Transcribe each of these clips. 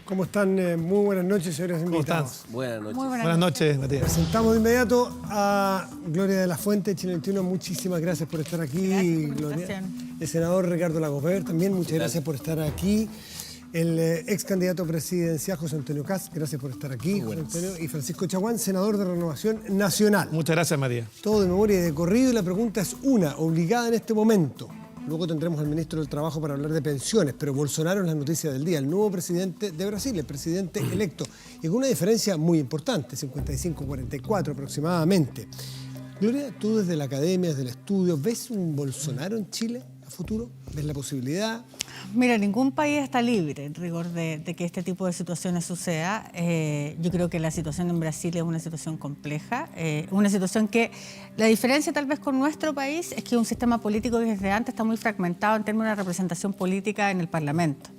¿Cómo están? Muy buenas noches, señores invitados. Buenas noches. Muy Buenas noches, Matías. Presentamos de inmediato a Gloria de la Fuente, Chile 21. Muchísimas gracias por estar aquí, Gracias por la Gloria. invitación. El senador Ricardo Lagos también, muchas gracias por estar aquí. El ex candidato presidencial José Antonio Kast, gracias por estar aquí, José Antonio. Y Francisco Chaguán, senador de Renovación Nacional. Muchas gracias, Matías. Todo de memoria y de corrido, y la pregunta es una, obligada en este momento. Luego tendremos al ministro del Trabajo para hablar de pensiones, pero Bolsonaro es la noticia del día, el nuevo presidente de Brasil, el presidente electo, y con una diferencia muy importante, 55-44 aproximadamente. Gloria, tú desde la academia, desde el estudio, ¿ves un Bolsonaro en Chile a futuro? ¿Ves la posibilidad? Mira, ningún país está libre, en rigor, de que este tipo de situaciones suceda. Yo creo que la situación en Brasil es una situación compleja, una situación que la diferencia tal vez con nuestro país es que un sistema político que desde antes está muy fragmentado en términos de representación política en el Parlamento.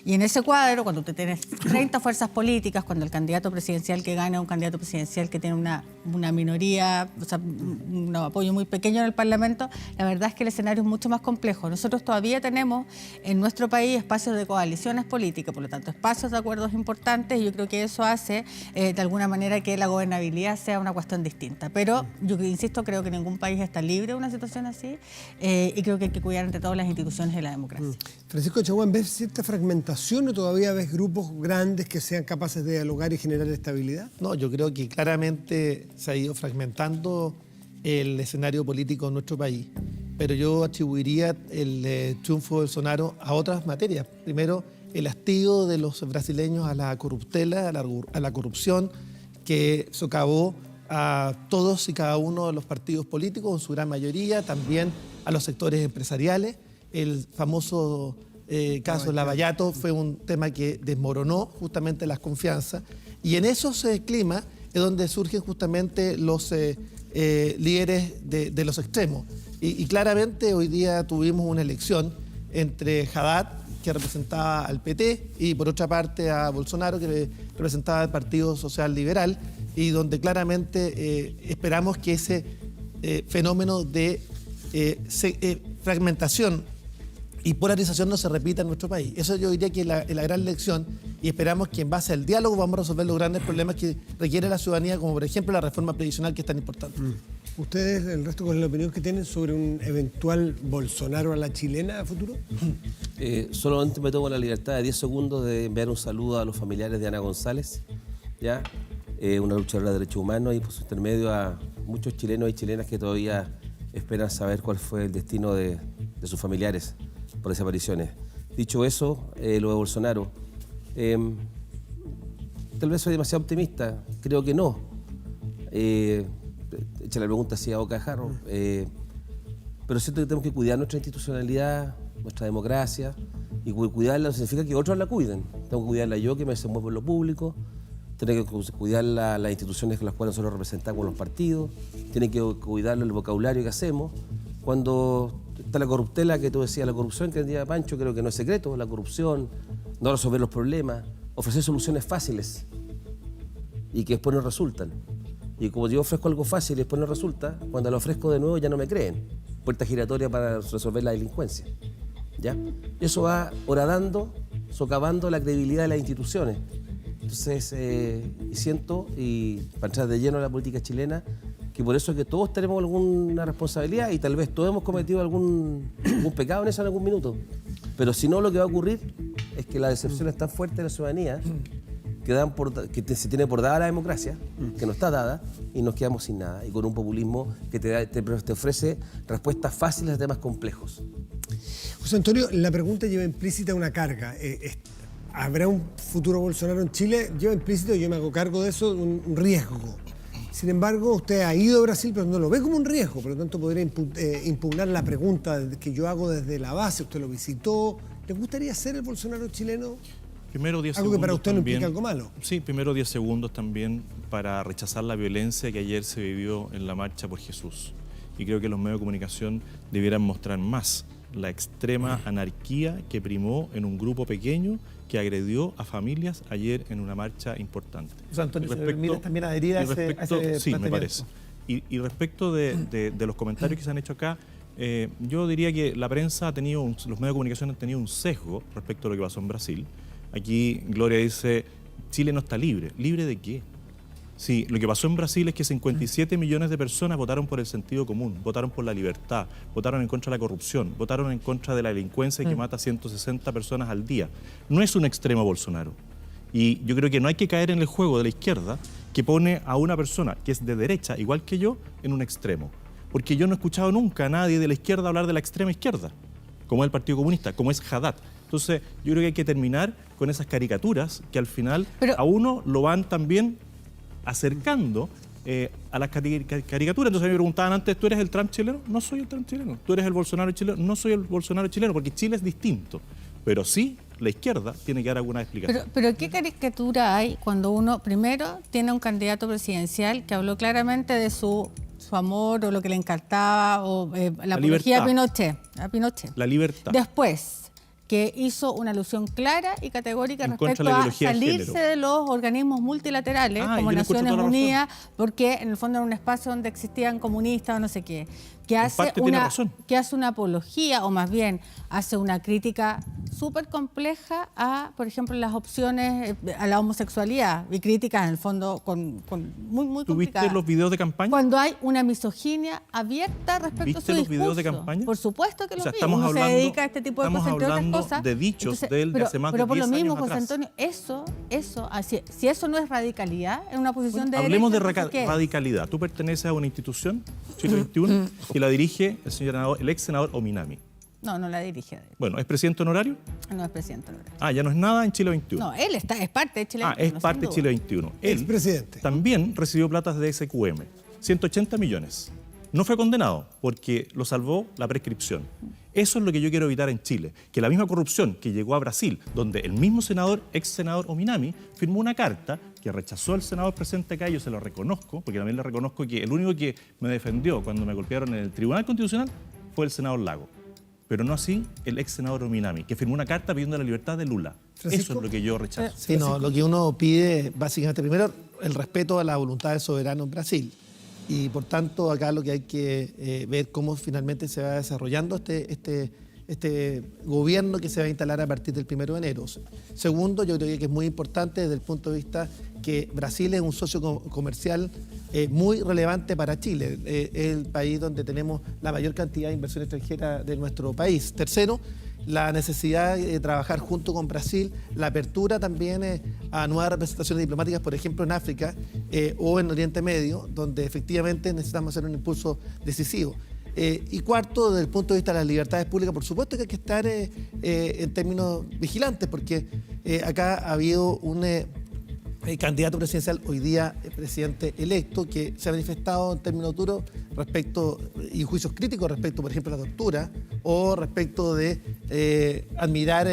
Y en ese cuadro, cuando tú tienes 30 fuerzas políticas, cuando el candidato presidencial que gana es un candidato presidencial que tiene una minoría, o sea, un apoyo muy pequeño en el Parlamento, la verdad es que el escenario es mucho más complejo. Nosotros todavía tenemos en nuestro país espacios de coaliciones políticas, por lo tanto espacios de acuerdos importantes, y yo creo que eso hace de alguna manera que la gobernabilidad sea una cuestión distinta. Pero yo insisto, creo que ningún país está libre de una situación así, y creo que hay que cuidar entre todas las instituciones de la democracia. Francisco Chaguán, ¿ves cierta fragmentación o todavía ves grupos grandes que sean capaces de dialogar y generar estabilidad? No, yo creo que claramente se ha ido fragmentando el escenario político en nuestro país, pero yo atribuiría el triunfo de Bolsonaro a otras materias. Primero, el hastío de los brasileños a la corruptela, a la corrupción, que socavó a todos y cada uno de los partidos políticos, en su gran mayoría, también a los sectores empresariales. El famoso caso de Lavallato fue un tema que desmoronó justamente las confianzas, y en esos climas es donde surgen justamente los líderes de los extremos. Y claramente hoy día tuvimos una elección entre Haddad, que representaba al PT, y por otra parte a Bolsonaro, que representaba al Partido Social Liberal, y donde claramente esperamos que ese fenómeno de fragmentación y polarización no se repita en nuestro país. Eso yo diría que es la gran lección, y esperamos que en base al diálogo vamos a resolver los grandes problemas que requiere la ciudadanía, como por ejemplo la reforma previsional, que es tan importante. ¿Ustedes, el resto, con la opinión que tienen sobre un eventual Bolsonaro a la chilena a futuro? Solamente me tomo la libertad de 10 segundos de enviar un saludo a los familiares de Ana González, ¿ya? Una luchadora de derechos humanos, y por su intermedio a muchos chilenos y chilenas que todavía esperan saber cuál fue el destino de sus familiares por desapariciones. Dicho eso, lo de Bolsonaro, tal vez soy demasiado optimista, creo que no. Echa la pregunta así a boca de jarro, pero siento que tenemos que cuidar nuestra institucionalidad, nuestra democracia, y cuidarla no significa que otros la cuiden. Tengo que cuidarla yo, que me desenvuelvo en lo público, tengo que cuidar las instituciones con las cuales nosotros representamos los partidos, tiene que cuidarlo el vocabulario que hacemos. Cuando está la corruptela, que tú decías, la corrupción que decía Pancho, creo que no es secreto, la corrupción, no resolver los problemas, ofrecer soluciones fáciles y que después no resultan. Y como yo ofrezco algo fácil y después no resulta, cuando lo ofrezco de nuevo ya no me creen. Puerta giratoria para resolver la delincuencia, ¿ya? Eso va horadando, socavando la credibilidad de las instituciones. Entonces, siento, y para entrar de lleno en la política chilena, que por eso es que todos tenemos alguna responsabilidad, y tal vez todos hemos cometido algún pecado en eso en algún minuto. Pero si no, lo que va a ocurrir es que la decepción es tan fuerte de la ciudadanía que se tiene por dada la democracia, que no está dada, y nos quedamos sin nada, y con un populismo que te ofrece respuestas fáciles a temas complejos. José Antonio, la pregunta lleva implícita una carga. ¿Habrá un futuro Bolsonaro en Chile? Lleva implícito, yo me hago cargo de eso, un riesgo. Sin embargo, usted ha ido a Brasil, pero no lo ve como un riesgo, por lo tanto podría impugnar la pregunta que yo hago desde la base. Usted lo visitó. ¿Le gustaría ser el Bolsonaro chileno? Primero 10 algo que para usted también, no implica algo malo. Sí, primero 10 segundos también para rechazar la violencia que ayer se vivió en la Marcha por Jesús. Y creo que los medios de comunicación debieran mostrar más la extrema anarquía que primó en un grupo pequeño que agredió a familias ayer en una marcha importante. O sea, Antonio, ¿se también adherir a ese sí, me parece. Y respecto de los comentarios que se han hecho acá, yo diría que la prensa ha tenido, los medios de comunicación han tenido un sesgo respecto a lo que pasó en Brasil. Aquí Gloria dice, Chile no está libre. ¿Libre de qué? Sí, lo que pasó en Brasil es que 57 millones de personas votaron por el sentido común, votaron por la libertad, votaron en contra de la corrupción, votaron en contra de la delincuencia que mata a 160 personas al día. No es un extremo Bolsonaro. Y yo creo que no hay que caer en el juego de la izquierda que pone a una persona que es de derecha, igual que yo, en un extremo. Porque yo no he escuchado nunca a nadie de la izquierda hablar de la extrema izquierda, como es el Partido Comunista, como es Haddad. Entonces, yo creo que hay que terminar con esas caricaturas que al final a uno lo van también acercando a las caricaturas. Entonces me preguntaban antes, ¿tú eres el Trump chileno? No soy el Trump chileno. ¿Tú eres el Bolsonaro chileno? No soy el Bolsonaro chileno, porque Chile es distinto. Pero sí, la izquierda tiene que dar alguna explicación. Pero ¿qué caricatura hay cuando uno, primero, tiene un candidato presidencial que habló claramente de su amor o lo que le encantaba o la apología a Pinochet? La libertad. Después, que hizo una alusión clara y categórica respecto a salirse de los organismos multilaterales como Naciones Unidas, porque en el fondo era un espacio donde existían comunistas o no sé qué, que hace una apología, o más bien hace una crítica súper compleja a, por ejemplo, las opciones a la homosexualidad, y críticas en el fondo muy complicadas. ¿Tuviste los videos de campaña? Cuando hay una misoginia abierta respecto a su discurso. ¿Viste los videos de campaña? Por supuesto que los vi. Estamos Uno hablando, se dedica a este tipo de cosas, entre otras cosas. De dichos de él de hace más de 10 años Pero por lo mismo, atrás. José Antonio, si eso no es radicalidad, es una posición de hablemos derecha, de radicalidad. Tú perteneces a una institución, Chile 21, que la dirige el ex senador Ominami. No la dirige. Bueno, ¿es presidente honorario? No es presidente honorario. Ya no es nada en Chile 21. No, él es parte de Chile 21. Es parte de Chile 21. Él presidente también recibió platas de SQM, 180 millones. No fue condenado porque lo salvó la prescripción. Eso es lo que yo quiero evitar en Chile, que la misma corrupción que llegó a Brasil, donde el mismo ex senador Ominami firmó una carta que rechazó al senador presente acá, yo se lo reconozco, porque también le reconozco que el único que me defendió cuando me golpearon en el Tribunal Constitucional fue el senador Lago. Pero no así el ex senador Ominami, que firmó una carta pidiendo la libertad de Lula. ¿Francisco? Eso es lo que yo rechazo. Sí, no, lo que uno pide, básicamente, primero, el respeto a la voluntad del soberano en Brasil. Y por tanto, acá lo que hay que ver cómo finalmente se va desarrollando este gobierno que se va a instalar a partir del 1 de enero. Segundo, yo creo que es muy importante desde el punto de vista que Brasil es un socio comercial muy relevante para Chile. Es el país donde tenemos la mayor cantidad de inversión extranjera de nuestro país. Tercero, la necesidad de trabajar junto con Brasil, la apertura también a nuevas representaciones diplomáticas, por ejemplo en África o en Oriente Medio, donde efectivamente necesitamos hacer un impulso decisivo. Y cuarto, desde el punto de vista de las libertades públicas, por supuesto que hay que estar en términos vigilantes, porque acá ha habido un candidato presidencial, hoy día presidente electo, que se ha manifestado en términos duros respecto, y juicios críticos respecto, por ejemplo, a la tortura, o respecto de admirar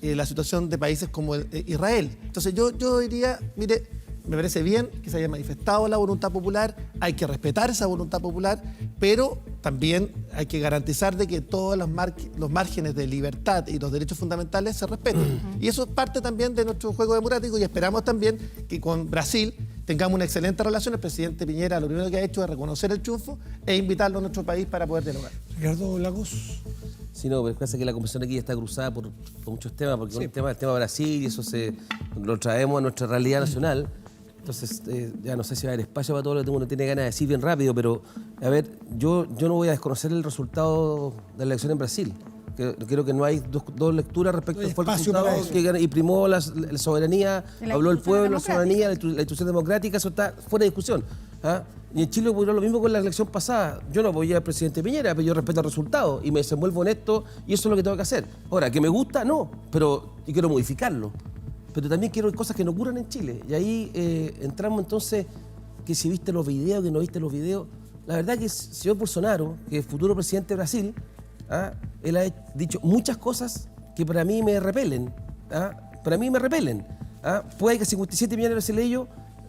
la situación de países como Israel. Entonces yo diría, mire, me parece bien que se haya manifestado la voluntad popular, hay que respetar esa voluntad popular, pero también hay que garantizar de que todos los márgenes de libertad y los derechos fundamentales se respeten. Y eso es parte también de nuestro juego democrático y esperamos también que con Brasil tengamos una excelente relación. El presidente Piñera lo primero que ha hecho es reconocer el triunfo e invitarlo a nuestro país para poder dialogar. Ricardo Lagos. Sí, no, pero pasa que la conversación aquí está cruzada por muchos temas, porque sí. El tema Brasil y eso lo traemos a nuestra realidad nacional. Entonces, ya no sé si va a haber espacio para todo lo que uno tiene ganas de decir bien rápido, pero, a ver, yo no voy a desconocer el resultado de la elección en Brasil. Creo que no hay dos lecturas respecto al resultado y primó la soberanía, habló el pueblo, la soberanía, la institución democrática, eso está fuera de discusión. ¿Ah? Y en Chile ocurrió lo mismo con la elección pasada. Yo no apoyé al presidente Piñera, pero yo respeto el resultado y me desenvuelvo en esto y eso es lo que tengo que hacer. Ahora, que me gusta, no, pero yo quiero modificarlo. Pero también quiero cosas que no ocurran en Chile. Y ahí entramos entonces, que si viste los videos, que no viste los videos. La verdad que el señor Bolsonaro, que es futuro presidente de Brasil, él ha dicho muchas cosas que para mí me repelen. Para mí me repelen. Puede que 57 millones de brasileños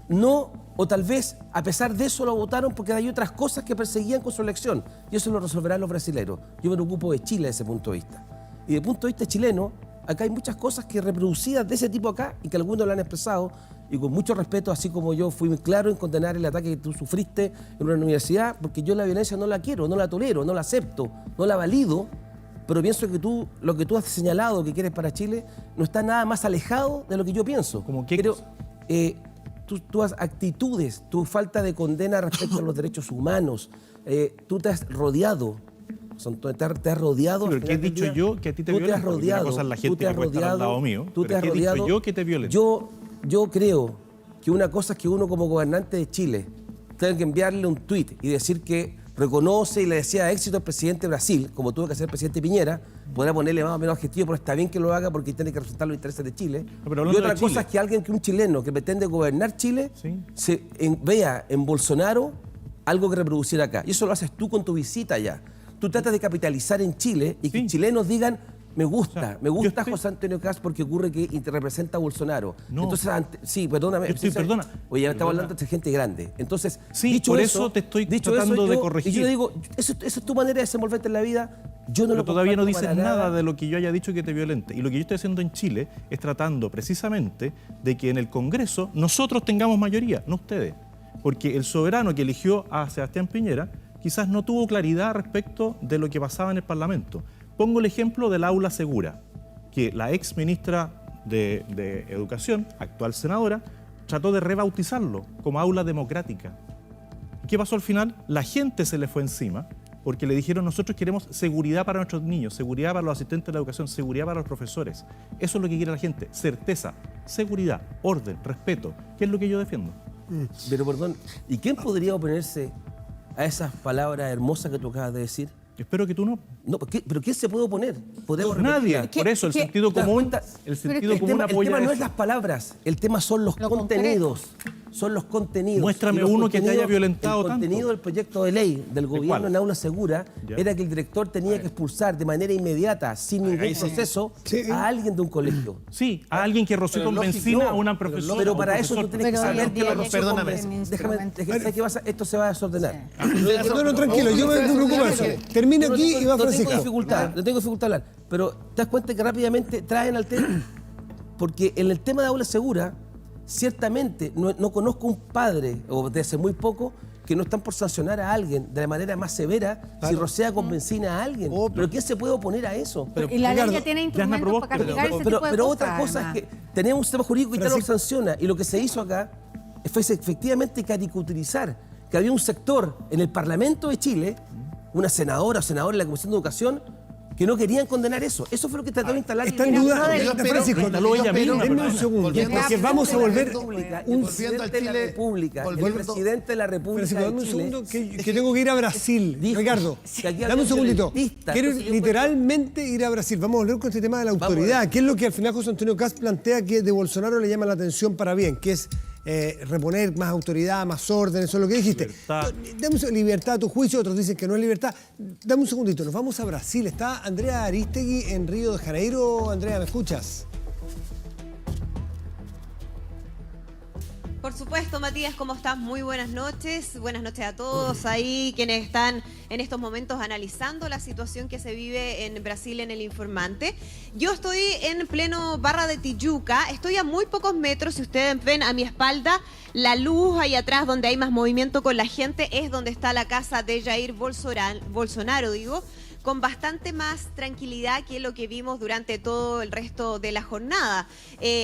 no, o tal vez a pesar de eso lo votaron porque hay otras cosas que perseguían con su elección. Y eso lo resolverán los brasileños. Yo me preocupo de Chile desde ese punto de vista. Y desde el punto de vista chileno, acá hay muchas cosas que reproducidas de ese tipo acá y que algunos lo han expresado y con mucho respeto, así como yo fui muy claro en condenar el ataque que tú sufriste en una universidad, porque yo la violencia no la quiero, no la tolero, no la acepto, no la valido, pero pienso que lo que tú has señalado que quieres para Chile no está nada más alejado de lo que yo pienso. ¿Cómo qué Creo, cosa? tus actitudes, tu falta de condena respecto a los derechos humanos, tú te has rodeado. Te has rodeado. Sí, pero ¿qué he dicho yo que a ti te violenta? Tú te has Porque una rodeado. cosa es la tú gente te que has puede estar al rodeado, lado mío, tú pero te has ¿qué he dicho rodeado. yo que te violenta? Yo creo que una cosa es que uno como gobernante de Chile tenga que enviarle un tuit y decir que reconoce y le desea éxito al presidente de Brasil, como tuvo que hacer el presidente Piñera, podrá ponerle más o menos adjetivo, pero está bien que lo haga porque tiene que representar los intereses de Chile. pero Y hablando otra de cosa Chile. es que un chileno que pretende gobernar Chile Sí. vea en Bolsonaro algo que reproducir acá. Y eso lo haces tú con tu visita allá. Tú tratas de capitalizar en Chile y que Sí. chilenos digan, me gusta yo estoy- José Antonio Cast porque ocurre que representa a Bolsonaro. No. Entonces, sí, perdóname. Yo estoy- perdona. Oye, ya estamos Perdona. hablando de gente grande. Entonces, Sí, dicho por eso, eso te estoy dicho tratando de yo- corregir. Y yo digo, eso es tu manera de desenvolverte en la vida. Yo no Pero lo todavía no comparto dices para nada de lo que yo haya dicho que te violente. Y lo que yo estoy haciendo en Chile es tratando precisamente de que en el Congreso nosotros tengamos mayoría, no ustedes. Porque el soberano que eligió a Sebastián Piñera quizás no tuvo claridad respecto de lo que pasaba en el Parlamento. Pongo el ejemplo del aula segura, que la ex ministra de Educación, actual senadora, trató de rebautizarlo como aula democrática. ¿Y qué pasó al final? La gente se le fue encima porque le dijeron nosotros queremos seguridad para nuestros niños, seguridad para los asistentes de la educación, seguridad para los profesores. Eso es lo que quiere la gente, certeza, seguridad, orden, respeto, que es lo que yo defiendo. Pero perdón, ¿y quién podría oponerse a esas palabras hermosas que tú acabas de decir? Espero que tú no. No, ¿pero quién se puede oponer? Podemos Nadie. repetirla. Por eso el ¿Qué? sentido ¿Te das común, cuenta? el sentido El común tema apoya no eso. es las palabras, el tema son los Lo contenidos. Son los contenidos. Muéstrame Y los uno que te haya contenidos- violentado El contenido tanto. del proyecto de ley del gobierno cuál? en aula segura Ya. era que el director tenía que expulsar de manera inmediata, sin ningún ahí sí. proceso, Sí. a alguien de un colegio. Sí, a alguien que roció con benzina a una profesora. Pero o para un eso tú profesor. tienes que Pero saber hoy en que día lo ya roció perdóname. con existen Déjame, instrumentos. ¿sabes qué pasa? Esto se va a desordenar. No, tranquilo, yo me preocupo de eso. Termina Yo no aquí tengo- y va no Francisco. tengo dificultad, no tengo dificultad hablar. Pero te das cuenta que rápidamente traen al tema. Porque en el tema de aula segura, ciertamente no conozco un padre, o de hace muy poco, que no están por sancionar a alguien de la manera más severa si rocea con benzina a alguien. ¿Pero quién se puede oponer a eso? Y la ley Ricardo, ya tiene ya me instrumentos provoca, para castigar ese tipo de Pero cosas, otra cosa además. es que tenemos un sistema jurídico que ya lo Francisco. sanciona. Y lo que se hizo acá fue efectivamente caricaturizar que había un sector en el Parlamento de Chile, una senadora o senador en la Comisión de Educación, que no querían condenar eso. Eso fue lo que trató de instalar. Está en Mira, duda, brother, Francisco, instaló ella misma, denme un perdona. segundo, Volviendo porque a- vamos a volver el Volviendo presidente al de la Chile, República, el volviendo- presidente de la República Francisco, dame un de Chile, segundo que tengo que ir a Brasil. dijo Ricardo, que aquí había dame un segundito. violentistas. Quiero Entonces yo literalmente ir a Brasil. Vamos a volver con este tema de la Vamos a autoridad, ver. que es lo que al final José Antonio Cast plantea que de Bolsonaro le llama la atención para bien, que es reponer más autoridad, más orden, eso es lo que dijiste. Libertad. Dame libertad a tu juicio, otros dicen que no es libertad. Dame un segundito, nos vamos a Brasil. Está Andrea Aristegui en Río de Janeiro. Andrea, ¿me escuchas? Por supuesto, Matías, ¿cómo estás? Muy buenas noches. Buenas noches a todos ahí quienes están en estos momentos analizando la situación que se vive en Brasil en El Informante. Yo estoy en pleno Barra de Tijuca. Estoy a muy pocos metros. Si ustedes ven a mi espalda, la luz ahí atrás donde hay más movimiento con la gente es donde está la casa de Jair Bolsonaro, con bastante más tranquilidad que lo que vimos durante todo el resto de la jornada.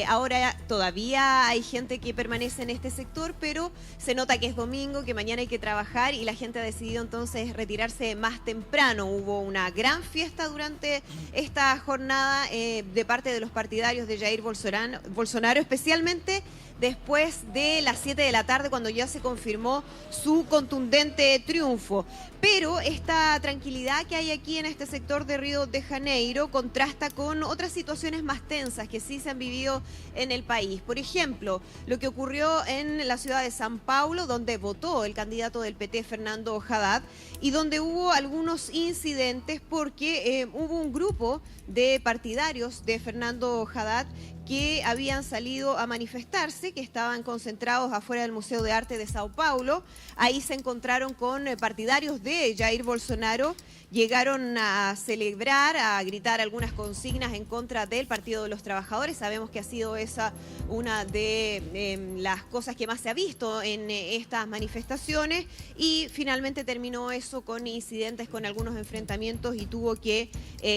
Ahora todavía hay gente que permanece en este sector, pero se nota que es domingo, que mañana hay que trabajar y la gente ha decidido entonces retirarse más temprano. Hubo una gran fiesta durante esta jornada de parte de los partidarios de Jair Bolsonaro, especialmente después de las 7 de la tarde, cuando ya se confirmó su contundente triunfo. Pero esta tranquilidad que hay aquí en este sector de Río de Janeiro contrasta con otras situaciones más tensas que sí se han vivido en el país. Por ejemplo, lo que ocurrió en la ciudad de San Paulo, donde votó el candidato del PT, Fernando Haddad, y donde hubo algunos incidentes porque hubo un grupo de partidarios de Fernando Haddad que habían salido a manifestarse, que estaban concentrados afuera del Museo de Arte de Sao Paulo. Ahí se encontraron con partidarios de Jair Bolsonaro llegaron a celebrar, a gritar algunas consignas en contra del Partido de los Trabajadores. Sabemos que ha sido esa una de las cosas que más se ha visto en estas manifestaciones, y finalmente terminó eso con incidentes, con algunos enfrentamientos, y tuvo que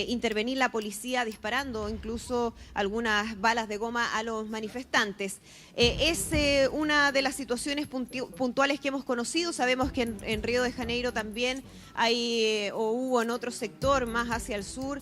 intervenir la policía disparando incluso algunas balas de goma a los manifestantes. Es una de las situaciones puntuales que hemos conocido. Sabemos que en Río de Janeiro también hay o hubo en otro sector más hacia el sur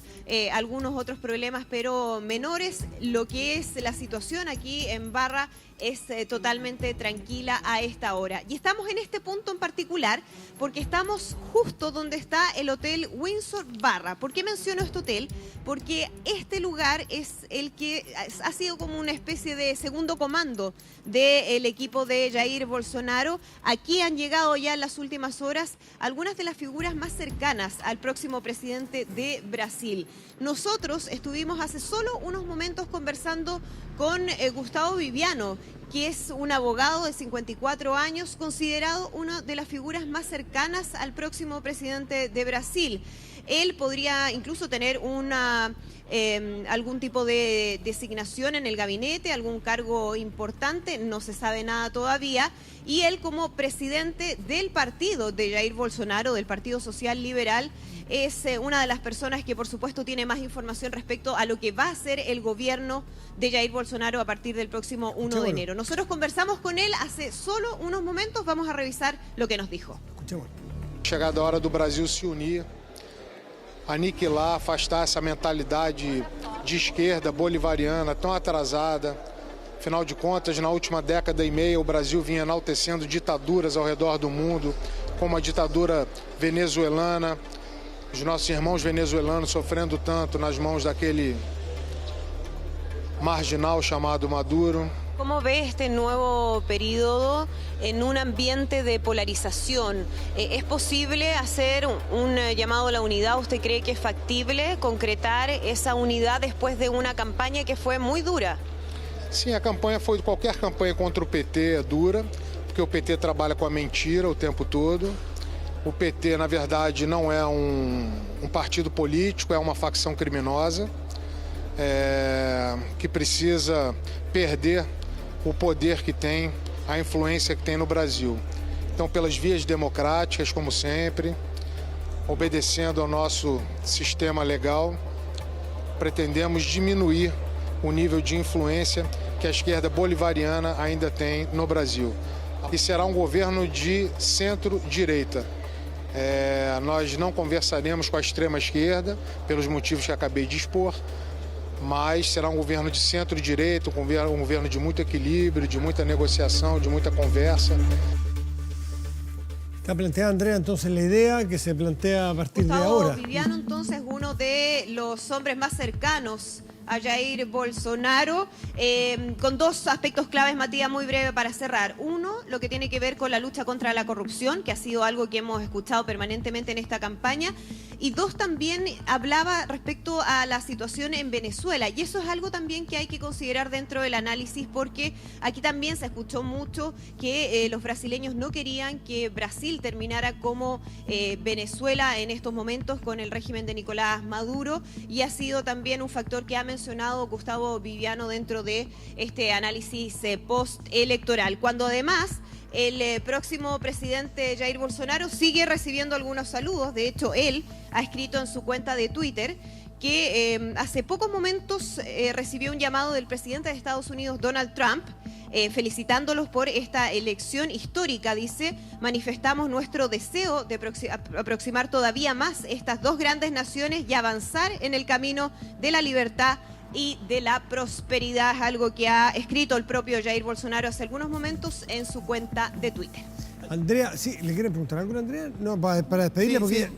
algunos otros problemas, pero menores. Lo que es la situación aquí en Barra es totalmente tranquila a esta hora. Y estamos en este punto en particular porque estamos justo donde está el Hotel Windsor Barra. ¿Por qué menciono este hotel? Porque este lugar es el que ha sido como una especie de segundo comando del equipo de Jair Bolsonaro. Aquí han llegado ya en las últimas horas algunas de las figuras más cercanas al próximo presidente de Brasil. Nosotros estuvimos hace solo unos momentos conversando con Gustavo Viviano, que es un abogado de 54 años, considerado una de las figuras más cercanas al próximo presidente de Brasil. Él podría incluso tener algún tipo de designación en el gabinete, algún cargo importante, no se sabe nada todavía. Y él, como presidente del partido de Jair Bolsonaro, del Partido Social Liberal, es una de las personas que por supuesto tiene más información respecto a lo que va a ser el gobierno de Jair Bolsonaro a partir del próximo 1 de enero. Nosotros conversamos con él hace solo unos momentos, vamos a revisar lo que nos dijo. Chegada a hora do Brasil se unir, aniquilar, afastar essa mentalidade de esquerda bolivariana tão atrasada. Afinal de contas, na última década e meia, o Brasil vinha enaltecendo ditaduras ao redor do mundo, como a ditadura venezuelana, os nossos irmãos venezuelanos sofrendo tanto nas mãos daquele marginal chamado Maduro. ¿Cómo ve este nuevo periodo en un ambiente de polarización? ¿Es posible hacer un llamado a la unidad? ¿Usted cree que es factible concretar esa unidad después de una campaña que fue muy dura? Sim, a campanha foi, qualquer campanha contra o PT é dura, porque o PT trabalha com a mentira o tempo todo. O PT, na verdade, não é um partido político, é uma facção criminosa que precisa perder o poder que tem, a influência que tem no Brasil. Então, pelas vias democráticas, como sempre, obedecendo ao nosso sistema legal, pretendemos diminuir o nível de influência que a esquerda bolivariana ainda tem no Brasil. E será um governo de centro-direita. Nós não conversaremos com a extrema-esquerda, pelos motivos que acabei de expor, mas será um governo de centro-direita, um governo de muito equilíbrio, de muita negociação, de muita conversa. Está planteada, Andrea, entonces la idea que se plantea a partir de ahora. Gustavo Viviano, entonces, uno de los hombres más cercanos a Jair Bolsonaro, con dos aspectos claves, Matías, muy breve para cerrar. Uno, lo que tiene que ver con la lucha contra la corrupción, que ha sido algo que hemos escuchado permanentemente en esta campaña. Y dos, también hablaba respecto a la situación en Venezuela. Y eso es algo también que hay que considerar dentro del análisis, porque aquí también se escuchó mucho que los brasileños no querían que Brasil terminara como Venezuela en estos momentos con el régimen de Nicolás Maduro. Y ha sido también un factor que ha mencionado Gustavo Viviano dentro de este análisis postelectoral, cuando además el próximo presidente Jair Bolsonaro sigue recibiendo algunos saludos. De hecho, él ha escrito en su cuenta de Twitter que hace pocos momentos recibió un llamado del presidente de Estados Unidos, Donald Trump, felicitándolos por esta elección histórica. Dice: manifestamos nuestro deseo de aproximar todavía más estas dos grandes naciones y avanzar en el camino de la libertad y de la prosperidad, algo que ha escrito el propio Jair Bolsonaro hace algunos momentos en su cuenta de Twitter. Andrea, sí, ¿le quieren preguntar algo a Andrea? No, para despedirle, porque... Sí.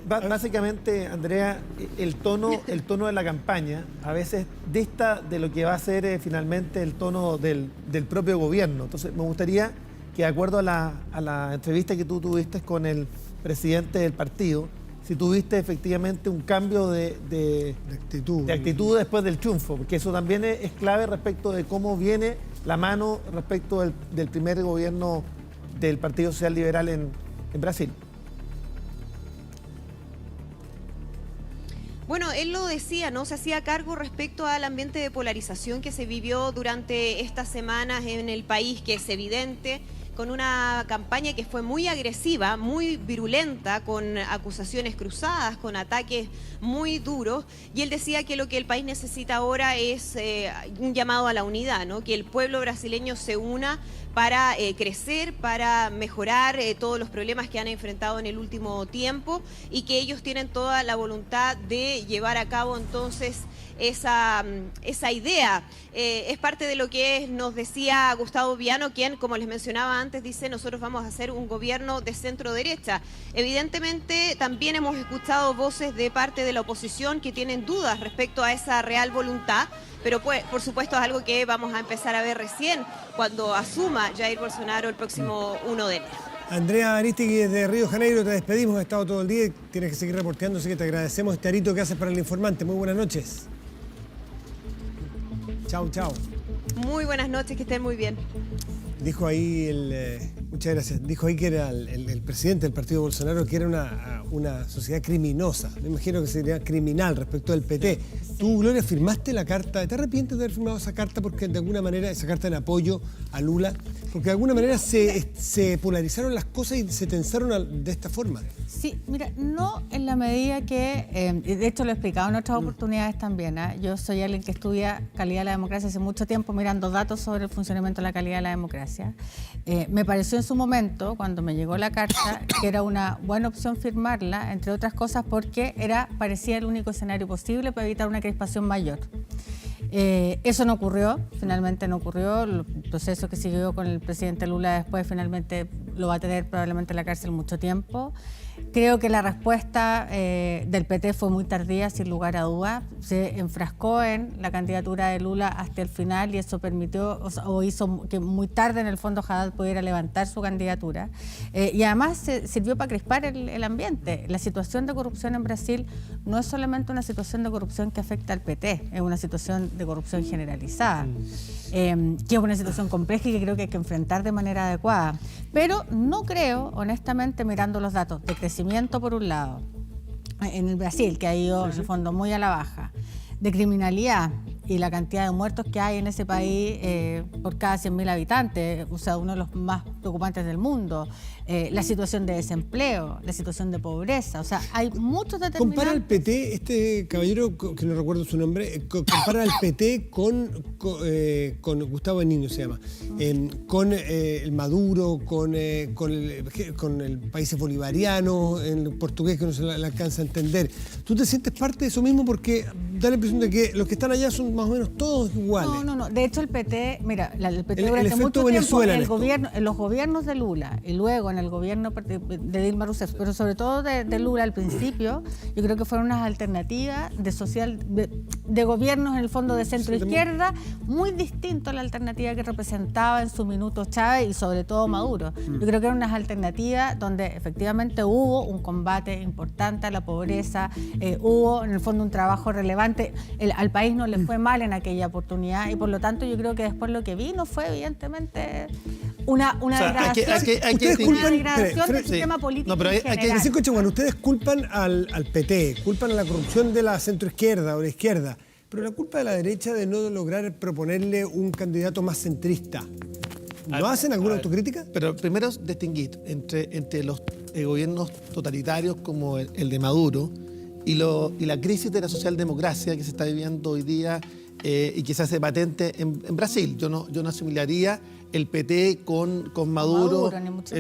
Básicamente, Andrea, el tono de la campaña a veces dista de lo que va a ser finalmente el tono del propio gobierno. Entonces, me gustaría que, de acuerdo a la entrevista que tú tuviste con el presidente del partido, si tuviste efectivamente un cambio de actitud después del triunfo, porque eso también es clave respecto de cómo viene la mano respecto del primer gobierno del Partido Social Liberal en Brasil. decía, ¿no? Se hacía cargo respecto al ambiente de polarización que se vivió durante estas semanas en el país, que es evidente, con una campaña que fue muy agresiva, muy virulenta, con acusaciones cruzadas, con ataques muy duros, y él decía que lo que el país necesita ahora es un llamado a la unidad, ¿no? Que el pueblo brasileño se una para crecer, para mejorar todos los problemas que han enfrentado en el último tiempo, y que ellos tienen toda la voluntad de llevar a cabo entonces esa idea. Es parte de lo que nos decía Gustavo Viano, quien, como les mencionaba antes, dice: nosotros vamos a hacer un gobierno de centro derecha. Evidentemente también hemos escuchado voces de parte de la oposición que tienen dudas respecto a esa real voluntad, pero pues, por supuesto es algo que vamos a empezar a ver recién cuando asuma Jair Bolsonaro el próximo 1 de enero. Andrea Aristegui desde Río de Janeiro, te despedimos, has estado todo el día y tienes que seguir reporteando, así que te agradecemos este arito que haces para el informante. Muy buenas noches. Chau, chau. Muy buenas noches, que estén muy bien. Dijo ahí, muchas gracias, dijo ahí que era el presidente del partido Bolsonaro, que era una sociedad criminosa. Me imagino que sería criminal respecto del PT. Tú, Gloria, firmaste la carta. ¿Te arrepientes de haber firmado esa carta porque de alguna manera, esa carta en apoyo a Lula, porque de alguna manera se polarizaron las cosas y se tensaron de esta forma? Sí, mira, no en la medida que, de hecho lo he explicado en otras oportunidades también, yo soy alguien que estudia calidad de la democracia hace mucho tiempo, mirando datos sobre el funcionamiento de la calidad de la democracia. Me pareció en su momento, cuando me llegó la carta, que era una buena opción firmarla, entre otras cosas porque parecía el único escenario posible para evitar una crispación mayor. Eso no ocurrió, finalmente no ocurrió. El proceso que siguió con el presidente Lula después finalmente lo va a tener probablemente en la cárcel mucho tiempo. Creo que la respuesta del PT fue muy tardía, sin lugar a duda. Se enfrascó en la candidatura de Lula hasta el final y eso permitió o hizo que muy tarde en el fondo Haddad pudiera levantar su candidatura. Y además sirvió para crispar el ambiente. La situación de corrupción en Brasil no es solamente una situación de corrupción que afecta al PT, es una situación de corrupción generalizada, que es una situación compleja y que creo que hay que enfrentar de manera adecuada. Pero no creo, honestamente, mirando los datos de crecimiento por un lado, en el Brasil, que ha ido en el fondo muy a la baja, de criminalidad y la cantidad de muertos que hay en ese país por cada 100.000 habitantes, o sea, uno de los más preocupantes del mundo, la situación de desempleo, la situación de pobreza, o sea, hay muchos determinantes. Compara al PT, este caballero, que no recuerdo su nombre, compara al PT con Gustavo Benigno, se llama, con el Maduro, con el países bolivarianos, en portugués que no se le alcanza a entender. ¿Tú te sientes parte de eso mismo? Porque da la impresión de que los que están allá son más o menos todos iguales. No. De hecho, el PT, mira, el PT el durante efecto mucho tiempo, Venezuela en los gobiernos de Lula y luego en el gobierno de Dilma Rousseff, pero sobre todo de Lula al principio, yo creo que fueron unas alternativas de gobiernos en el fondo de centro-izquierda, muy distinto a la alternativa que representaba en su minuto Chávez y sobre todo Maduro. Yo creo que eran unas alternativas donde efectivamente hubo un combate importante a la pobreza, hubo en el fondo un trabajo relevante, al país no le fue mal en aquella oportunidad y por lo tanto yo creo que después lo que vino fue evidentemente una degradación del sistema político. No, pero hay que decir, bueno, ustedes culpan al PT, culpan a la corrupción de la centroizquierda o la izquierda, pero la culpa de la derecha de no lograr proponerle un candidato más centrista. ¿No hacen alguna autocrítica? Pero primero distinguir entre los gobiernos totalitarios como el de Maduro y la crisis de la socialdemocracia que se está viviendo hoy día y que se hace patente en Brasil. Yo no asimilaría el PT con Maduro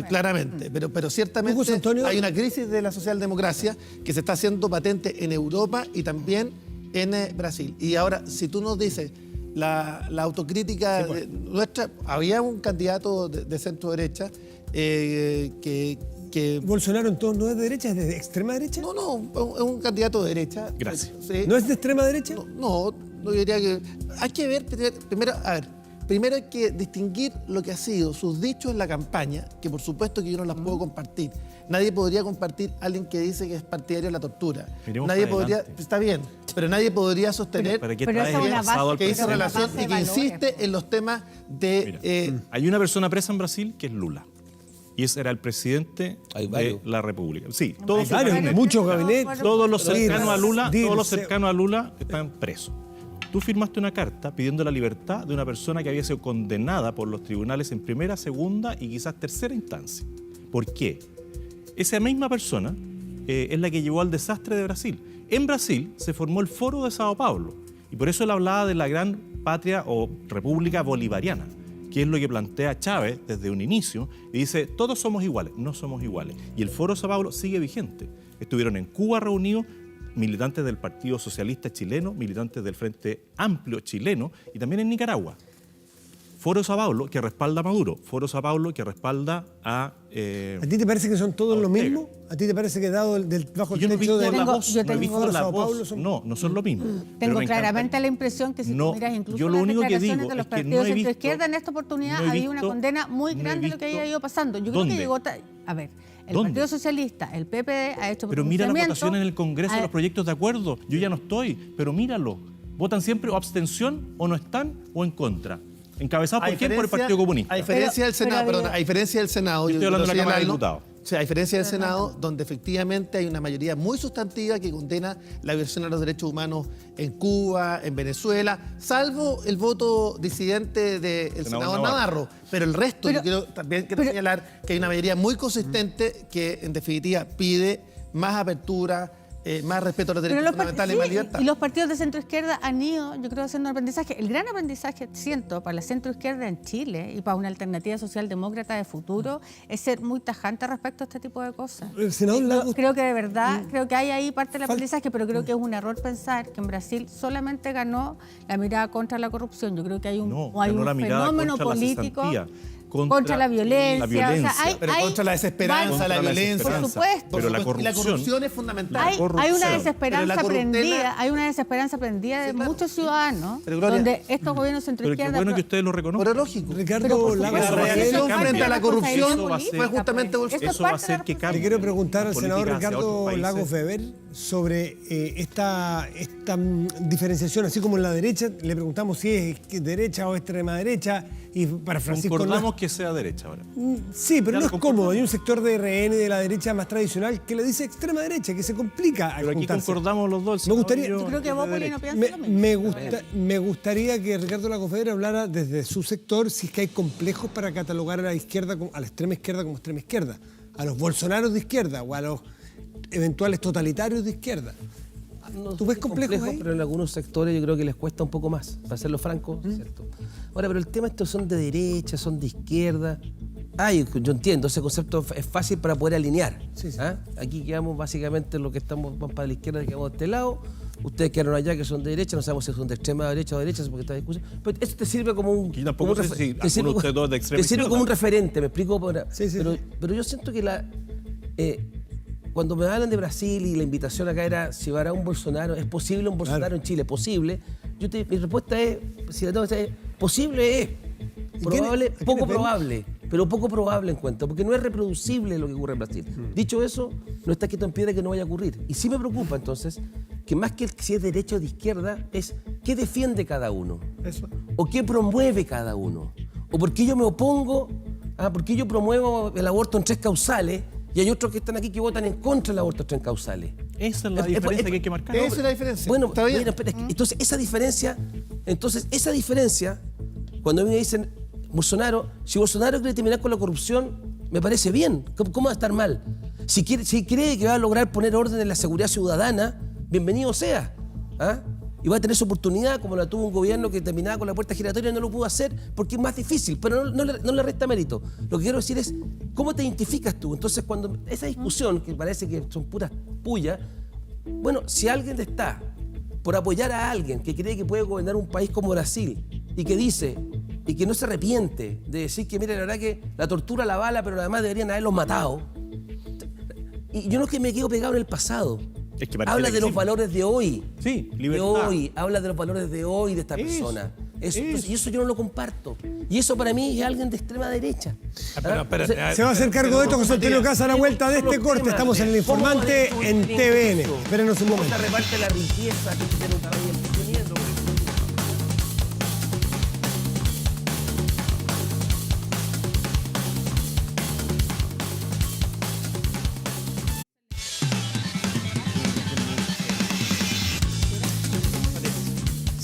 claramente, pero ciertamente hay una crisis de la socialdemocracia que se está haciendo patente en Europa y también en Brasil. Y ahora, si tú nos dices la autocrítica nuestra, había un candidato de centro derecha que ¿Bolsonaro entonces no es de derecha, es de extrema derecha? No, es un candidato de derecha. Gracias. Sí. ¿No es de extrema derecha? No, yo diría que hay que ver primero hay que distinguir lo que ha sido sus dichos en la campaña, que por supuesto que yo no las puedo compartir. Nadie podría compartir a alguien que dice que es partidario de la tortura. Nadie podría, está bien, pero nadie podría sostener que hizo relación y que insiste en los temas de... hay una persona presa en Brasil que es Lula. y ese era el presidente Hay de varios. la República. Sí, todos Hay varios, muchos gabinetes. todos los cercanos a Lula, Dirce. todos los cercanos a Lula están presos. Tú firmaste una carta pidiendo la libertad de una persona que había sido condenada por los tribunales en primera, segunda y quizás tercera instancia. ¿Por qué? Esa misma persona es la que llevó al desastre de Brasil. En Brasil se formó el Foro de Sao Paulo y por eso él hablaba de la gran patria o república bolivariana, que es lo que plantea Chávez desde un inicio, y dice, todos somos iguales, no somos iguales. Y el Foro de Sao Paulo sigue vigente. Estuvieron en Cuba reunidos militantes del Partido Socialista Chileno, militantes del Frente Amplio Chileno y también en Nicaragua. Foro de Sao Paulo que respalda a Maduro, Foro de Sao Paulo que respalda a... ¿A ti te parece que son todos lo Ortega. mismo? ¿A ti te parece que dado bajo el Yo no he techo visto de la tengo- voz, yo no he tengo- visto la Sao voz. Paulo son- No son lo mismo. Pero Tengo me encanta- claramente la impresión que si No, tú miras incluso yo lo las único que declaraciones digo de los es que partidos no he centro-izquierda visto- en esta oportunidad no he había una visto- condena muy no he grande de lo que visto- haya ido pasando. Yo creo ¿Dónde? que llegó... A ver, el ¿Dónde? Partido Socialista, el PPD ha hecho Pero mira la pronunciamientos votación en el Congreso de a- los proyectos de acuerdo. Yo ya no estoy, pero míralo. Votan siempre o abstención o no están o en contra. Encabezados por quién? Por el Partido Comunista. A diferencia del Senado, pero- perdón, a diferencia del Senado, Yo estoy hablando de la quiero Cámara de señalarlo. Diputados. Sí, a diferencia del Senado, donde efectivamente hay una mayoría muy sustantiva que condena la violación a los derechos humanos en Cuba, en Venezuela, salvo el voto disidente del senador Navarro. Pero el resto, Pero- yo también quiero señalar que hay una mayoría muy consistente que, en definitiva, pide más apertura, más respeto a los Pero derechos los fundamentales y más sí, libertad. y los partidos de centroizquierda han ido, yo creo, haciendo un aprendizaje. El gran aprendizaje, siento, para la centroizquierda en Chile y para una alternativa socialdemócrata de futuro es ser muy tajante respecto a este tipo de cosas. Senador Lagos, Creo que de verdad, creo que hay ahí parte del aprendizaje, pero creo que es un error pensar que en Brasil solamente ganó la mirada contra la corrupción. Yo creo que hay un, No, hay ganó un la mirada fenómeno contra la político cesantía, contra la violencia. la violencia. O sea, Pero contra la desesperanza, Contra la la violencia. Por desesperanza. supuesto. Pero la Y la corrupción corrupción es fundamental. Hay una corrupción. Pero desesperanza la corruptela- prendida, hay una desesperanza prendida de Sí, claro. muchos ciudadanos, Pero, Gloria, donde estos gobiernos Pero qué centroizquierda... bueno que ustedes lo reconozcan. Pero lógico. Ricardo Pero por Lagos, supuesto, la eso reacción es parte frente de a la responsabilidad corrupción política, fue justamente pues. Esto es Eso va a parte de la hacer que le cambie. quiero preguntar al la senador política hacia Ricardo otros Lagos países. Weber sobre esta diferenciación, así como en la derecha, le preguntamos si es derecha o extrema derecha, y para Francisco Concordamos no- que sea derecha ahora. Sí, pero Ya no lo es concordamos. cómodo. Hay un sector de RN de la derecha más tradicional que le dice extrema derecha, que se complica Pero aquí juntarse. concordamos los dos. el Me gustaría- senador y Yo creo que de Bópoli derecha. no piensa lo mismo. Me gustaría que Ricardo Lagos Weber hablara desde su sector si es que hay complejos para catalogar a la izquierda, a la extrema izquierda como extrema izquierda, a los bolsonaros de izquierda o a los eventuales totalitarios de izquierda. No ¿Tú ves sé, complejos complejo, ahí? pero en algunos sectores yo creo que les cuesta un poco más, para serlo franco, ¿cierto? Ahora, pero el tema estos son de derecha, son de izquierda. Yo entiendo, ese concepto es fácil para poder alinear. Sí, sí. ¿Ah? Aquí quedamos básicamente los que estamos vamos para la izquierda, quedamos de este lado. Ustedes quedaron allá que son de derecha, no sabemos si son de extrema derecha o derecha, porque está discusión. Pero eso te sirve como un. Yo tampoco como un sé si te sirve, alguno de ustedes dos de extrema te sirve izquierda. como un referente, ¿me explico? Sí, sí, pero, sí. pero yo siento que cuando me hablan de Brasil y la invitación acá era si habrá un Bolsonaro, ¿es posible un Bolsonaro en Chile? ¿Posible? Mi respuesta es, si la tengo que hacer, posible es. Probable, ¿A quién poco depende? probable, pero poco probable encuentro, porque no es reproducible lo que ocurre en Brasil. Dicho eso, no está escrito en piedra que no vaya a ocurrir. Y sí me preocupa entonces que más que si es derecha o de izquierda, es qué defiende cada uno, Eso. o qué promueve cada uno, o por qué yo me opongo, por qué yo promuevo el aborto en 3 causales y hay otros que están aquí que votan en contra del aborto en 3 causales. Esa es la Es- diferencia es- que hay que marcar. Esa es la diferencia. Bueno, Está bien. mira, espera, entonces esa diferencia, cuando a mí me dicen Bolsonaro, si Bolsonaro quiere terminar con la corrupción, me parece bien. ¿Cómo va a estar mal? Si cree que va a lograr poner orden en la seguridad ciudadana, bienvenido sea. ¿Ah? Y va a tener su oportunidad, como la tuvo un gobierno que terminaba con la puerta giratoria y no lo pudo hacer porque es más difícil, pero no le resta mérito. Lo que quiero decir es, ¿cómo te identificas tú? Entonces, cuando esa discusión, que parece que son puras pullas, bueno, si alguien está por apoyar a alguien que cree que puede gobernar un país como Brasil y que dice, y que no se arrepiente de decir que, mire, la verdad que la tortura, la bala, pero además deberían haberlos matado. Y yo no es que me quedo pegado en el pasado. Es que pareciera Habla que de los sí. valores de hoy. Sí, De libertad. hoy. Habla de los valores de hoy de esta persona. Entonces, y eso yo no lo comparto. Y eso para mí es alguien de extrema derecha. pero, Entonces, Se va a hacer cargo de esto José Antonio Casa a la vuelta de este corte. Estamos en el Informante en TVN. Espérenos un ¿Cómo momento. se reparte la riqueza que tiene un país teniendo?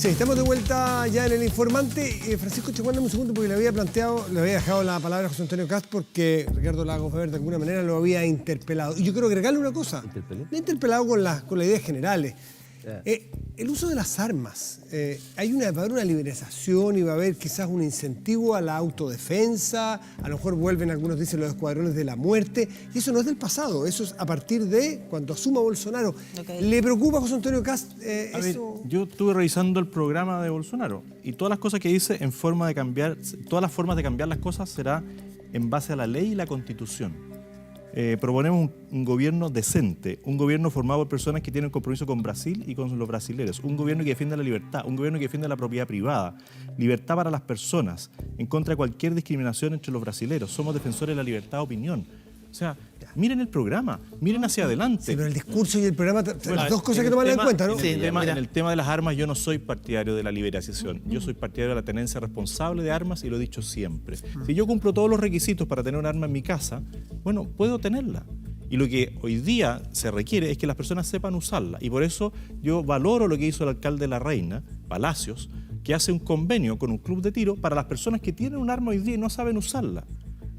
Sí, estamos de vuelta ya en El Informante. Francisco Chaguán, dame un segundo porque le había dejado la palabra a José Antonio Cast porque Ricardo Lagos Weber de alguna manera lo había interpelado. Y yo quiero agregarle una cosa. ¿Interpelé? Le he interpelado con las ideas generales. El uso de las armas. Va a haber una liberalización y va a haber quizás un incentivo a la autodefensa. A lo mejor vuelven, algunos dicen, los escuadrones de la muerte. Y eso no es del pasado, eso es a partir de cuando asuma Bolsonaro. Okay. ¿Le preocupa a José Antonio Cast A ver, eso? yo estuve revisando el programa de Bolsonaro y todas las cosas que dice en forma de cambiar, todas las formas de cambiar las cosas será en base a la ley y la Constitución. Proponemos un gobierno decente, un gobierno formado por personas que tienen compromiso con Brasil y con los brasileños, un gobierno que defienda la libertad, un gobierno que defienda la propiedad privada, libertad para las personas, en contra de cualquier discriminación entre los brasileños. Somos defensores de la libertad de opinión. O sea, miren el programa, miren hacia adelante. Sí, pero el discurso y el programa, Bueno, las dos cosas en que el tomarlas en tema- cuenta, ¿no? En el tema de las armas, yo no soy partidario de la liberalización. Yo soy partidario de la tenencia responsable de armas y lo he dicho siempre. Si yo cumplo todos los requisitos para tener un arma en mi casa, bueno, puedo tenerla. Y lo que hoy día se requiere es que las personas sepan usarla. Y por eso yo valoro lo que hizo el alcalde de La Reina, Palacios, que hace un convenio con un club de tiro para las personas que tienen un arma hoy día y no saben usarla.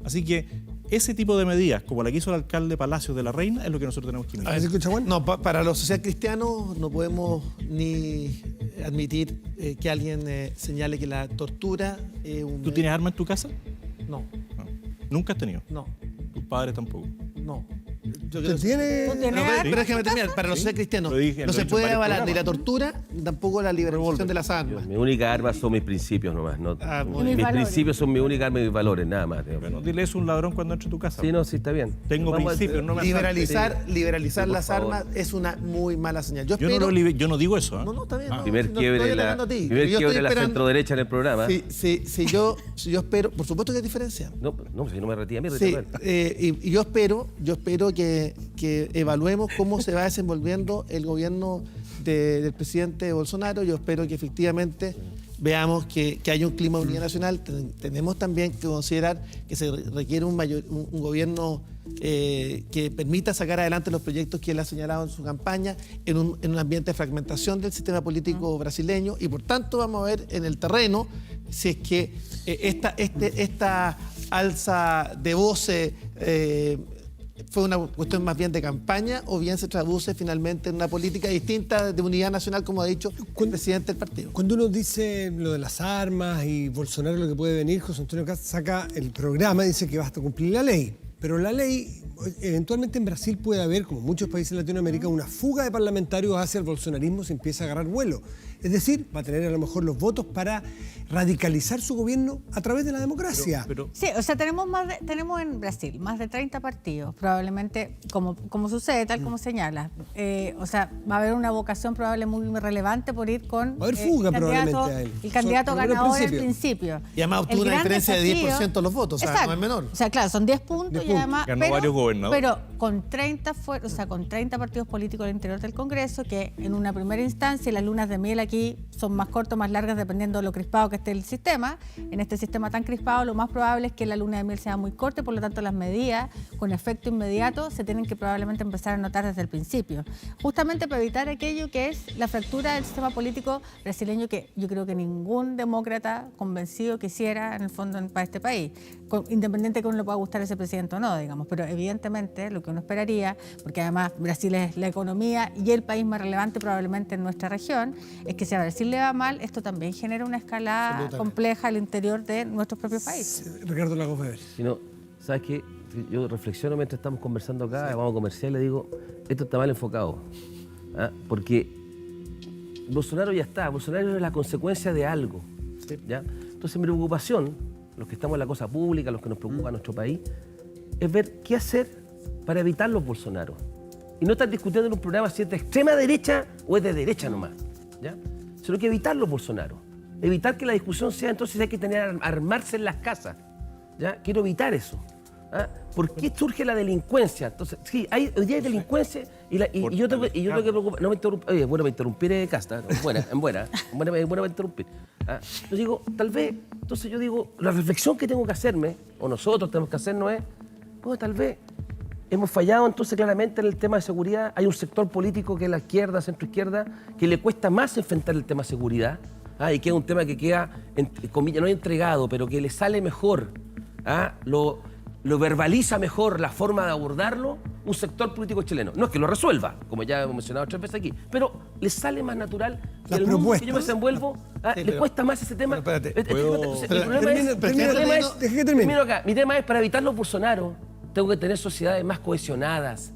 Así que ese tipo de medidas, como la que hizo el alcalde Palacios de La Reina, es lo que nosotros tenemos que mirar. Francisco Chaguán. No, para los social cristianos no podemos ni admitir que alguien señale que la tortura es un... ¿Tú tienes arma en tu casa? No, No. Nunca has tenido. no, Tus padres tampoco. no. Yo ¿Usted tiene? ¿Tú tienes No, armas pero déjame en tu terminar. casa? Para los social cristianos Lo dije, no lo se he dicho puede en varios avalar ni la programas. tortura ni tampoco la liberalización de las armas. Mi única arma son mis principios nomás. No, Ah, muy bien. mis Mis valores. principios son mi única arma y mis valores, nada más. Tío. Bueno, dile eso a un ladrón cuando entre a tu casa. Sí, no, sí, está bien. Tengo Vamos a- principios, no me Liberalizar Sí, por las favor. armas es una muy mala señal. Yo no digo eso. ¿eh? No, está bien. no, Primer si no quiebre estoy de la, atacando a ti. primer Yo quiebre de estoy la esperando- centro-derecha en el programa. Si yo espero, por supuesto que hay diferencia. No, si no me retira a mí, Sí, retira. y yo espero que evaluemos cómo se va desenvolviendo el gobierno del presidente Bolsonaro. Yo espero que efectivamente veamos que hay un clima de unidad nacional. Tenemos también que considerar que se requiere un gobierno que permita sacar adelante los proyectos que él ha señalado en su campaña en un ambiente de fragmentación del sistema político brasileño, y por tanto vamos a ver en el terreno si es que esta alza de voces fue una cuestión más bien de campaña o bien se traduce finalmente en una política distinta de unidad nacional, como ha dicho el presidente del partido. Cuando uno dice lo de las armas y Bolsonaro lo que puede venir, José Antonio Cast saca el programa y dice que basta cumplir la ley. Pero la ley, eventualmente en Brasil puede haber, como en muchos países de Latinoamérica, una fuga de parlamentarios hacia el bolsonarismo si empieza a agarrar vuelo. Es decir, va a tener a lo mejor los votos para radicalizar su gobierno a través de la democracia. Pero Sí, o sea, tenemos en Brasil más de 30 partidos, probablemente, como sucede, tal como señalas. O sea, va a haber una vocación probable muy relevante por ir con Va a haber fuga probablemente a él. el candidato Por lo menos ganador al al principio. principio. Y además obtuvo El una gran diferencia de desafío- 10% de los votos, o sea, Exacto. no es menor. O sea, claro, son 10 puntos 10 y además... Ganó varios gobernadores. Pero con 30 con 30 partidos políticos al interior del Congreso, que en una primera instancia, y las lunas de miel aquí son más cortas, más largas, dependiendo de lo crispado que esté el sistema. En este sistema tan crispado, lo más probable es que la luna de miel sea muy corta y por lo tanto las medidas con efecto inmediato se tienen que probablemente empezar a notar desde el principio. Justamente para evitar aquello que es la fractura del sistema político brasileño, que yo creo que ningún demócrata convencido quisiera en el fondo para este país, independiente de que uno le pueda gustar ese presidente o no, digamos. Pero evidentemente lo que uno esperaría, porque además Brasil es la economía y el país más relevante probablemente en nuestra región, es que si a Brasil le va mal, esto también genera una escalada compleja al interior de nuestros propios países. Ricardo Lagos Weber. Sino, ¿sabes qué? Yo reflexiono mientras estamos conversando acá, vamos a comercial, le digo, esto está mal enfocado. ¿Ah? Porque Bolsonaro ya está, Bolsonaro es la consecuencia de algo. ¿Ya? Entonces mi preocupación, los que estamos en la cosa pública, los que nos preocupa nuestro país, es ver qué hacer para evitar los Bolsonaro. Y no estar discutiendo en un programa si es de extrema derecha o es de derecha nomás. ¿Ya? Sino que evitar los Bolsonaro. Evitar que la discusión sea entonces hay que tener armarse en las casas. ¿Ya? Quiero evitar eso. ¿Ah? ¿Por qué surge la delincuencia? Entonces, sí, hoy día hay delincuencia y yo tengo que preocupar. No me interrumpa. Oye, bueno, me interrumpiré, Casta. Es buena para interrumpir. ¿Ah? Yo digo, tal vez, entonces yo digo, la reflexión que tengo que hacerme, o nosotros tenemos que hacernos es, pues tal vez hemos fallado entonces claramente en el tema de seguridad. Hay un sector político que es la izquierda, centro-izquierda, que le cuesta más enfrentar el tema de seguridad. y que es un tema que queda, comillas, no entregado, pero que le sale mejor, lo verbaliza mejor la forma de abordarlo un sector político chileno. No es que lo resuelva, como ya hemos mencionado 3 veces aquí, pero le sale más natural que Las el mundo que yo me propuestas. desenvuelvo, le cuesta más ese tema. Pero espérate, Entonces, el problema es- deja que termine. termino acá. Mi tema es, para evitar los Bolsonaro, tengo que tener sociedades más cohesionadas,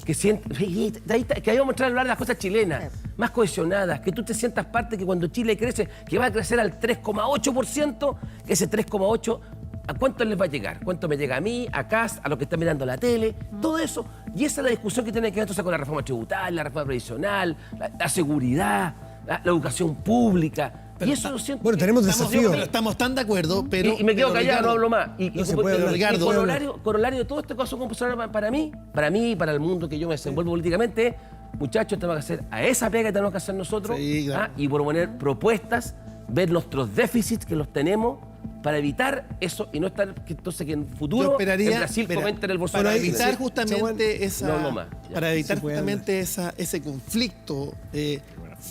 que ahí vamos a entrar a hablar de las cosas chilenas, más cohesionadas, que tú te sientas parte que cuando Chile crece, que va a crecer al 3,8%, que ese 3,8%, ¿a cuánto les va a llegar? ¿Cuánto me llega a mí, a Kast, a los que están mirando la tele? Todo eso. Y esa es la discusión que tiene que ver entonces con la reforma tributaria, la reforma previsional, la seguridad, la educación pública. Y eso lo siento. Bueno, tenemos Estamos, desafíos. pero estamos tan de acuerdo, pero... Y me quedo pero, callado, Ricardo, no hablo más. No se puede hablar. Ricardo, corolario de todo este caso compulsorio para mí, para el mundo que yo me desenvuelvo políticamente, muchachos, tenemos que hacer a esa pega que tenemos que hacer nosotros, Sí, claro. y proponer propuestas, ver nuestros déficits que los tenemos para evitar eso y no estar entonces que en yo futuro esperaría, en Brasil mira, comenten el Bolsonaro. para ahí, evitar sí, justamente esa, no hablo más, ya. para evitar Se puede justamente ese conflicto,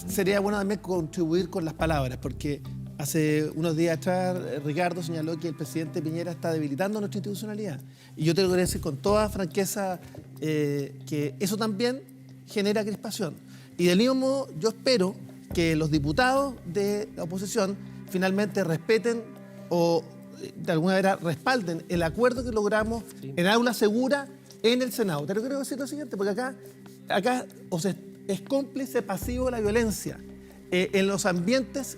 sería bueno también contribuir con las palabras, porque hace unos días atrás Ricardo señaló que el presidente Piñera está debilitando nuestra institucionalidad. Y yo te lo quiero decir con toda franqueza que eso también genera crispación. Y del mismo modo, yo espero que los diputados de la oposición finalmente respeten o de alguna manera respalden el acuerdo que logramos en aula segura en el Senado. Te lo quiero decir lo siguiente, porque acá o sea, es cómplice pasivo de la violencia en los ambientes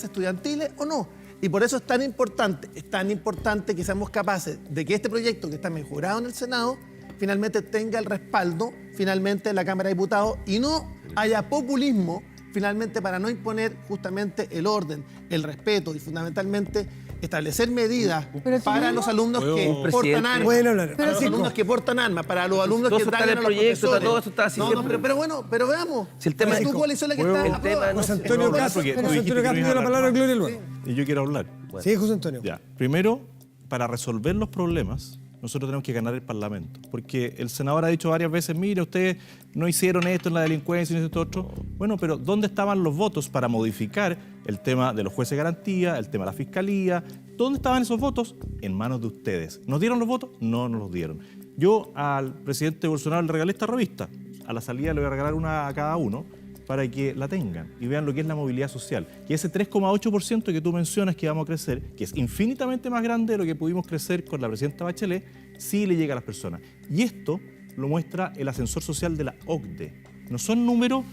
estudiantiles o no. Y por eso es tan importante que seamos capaces de que este proyecto que está mejorado en el Senado finalmente tenga el respaldo finalmente en la Cámara de Diputados y no haya populismo finalmente para no imponer justamente el orden, el respeto y fundamentalmente establecer medidas Pero para tenemos- los alumnos que Un portan presidente- armas. Pueden hablar. Para los Francisco. alumnos que portan armas, para los alumnos Todo que eso está dañan en el a los proyecto, está profesores. todo eso está así No, siempre. pero bueno, pero veamos. Si el tema es es- tu coalición la que está el tema aprueba. no José sé, Antonio no, Castro, porque tú José dijiste Antonio que no Castro ibas tiene a la hablar palabra a más. Gloria Luego. Y yo quiero hablar. Sí, José Antonio. Ya. Primero, para resolver los problemas, nosotros tenemos que ganar el Parlamento. Porque el senador ha dicho varias veces, mire, ustedes no hicieron esto en la delincuencia, no hicieron esto otro. Bueno, pero ¿dónde estaban los votos para modificar el tema de los jueces de garantía, el tema de la fiscalía? ¿Dónde estaban esos votos? En manos de ustedes. ¿Nos dieron los votos? No nos los dieron. Yo al presidente Bolsonaro le regalé esta revista. A la salida le voy a regalar una a cada uno para que la tengan y vean lo que es la movilidad social. Y ese 3,8% que tú mencionas que vamos a crecer, que es infinitamente más grande de lo que pudimos crecer con la presidenta Bachelet, sí le llega a las personas. Y esto lo muestra el ascensor social de la OCDE. No son números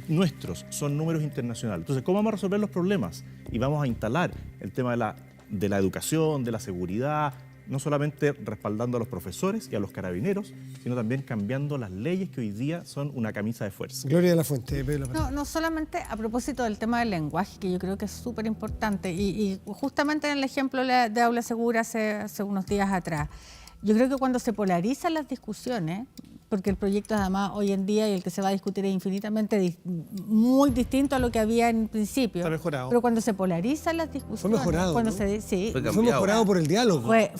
nuestros, son números internacionales. Entonces, ¿cómo vamos a resolver los problemas? Y vamos a instalar el tema de la educación, de la seguridad, no solamente respaldando a los profesores y a los carabineros, sino también cambiando las leyes que hoy día son una camisa de fuerza. Gloria de la Fuente. Pedro Lapalá. No solamente a propósito del tema del lenguaje, que yo creo que es súper importante, y justamente en el ejemplo de Aula Segura hace unos días atrás, yo creo que cuando se polarizan las discusiones, porque el proyecto además hoy en día y el que se va a discutir es infinitamente muy distinto a lo que había en principio. Está mejorado. Pero cuando se polarizan las discusiones... Fue mejorado, Cuando ¿no? sí, Fue Fue cambiado. mejorado por el diálogo. fue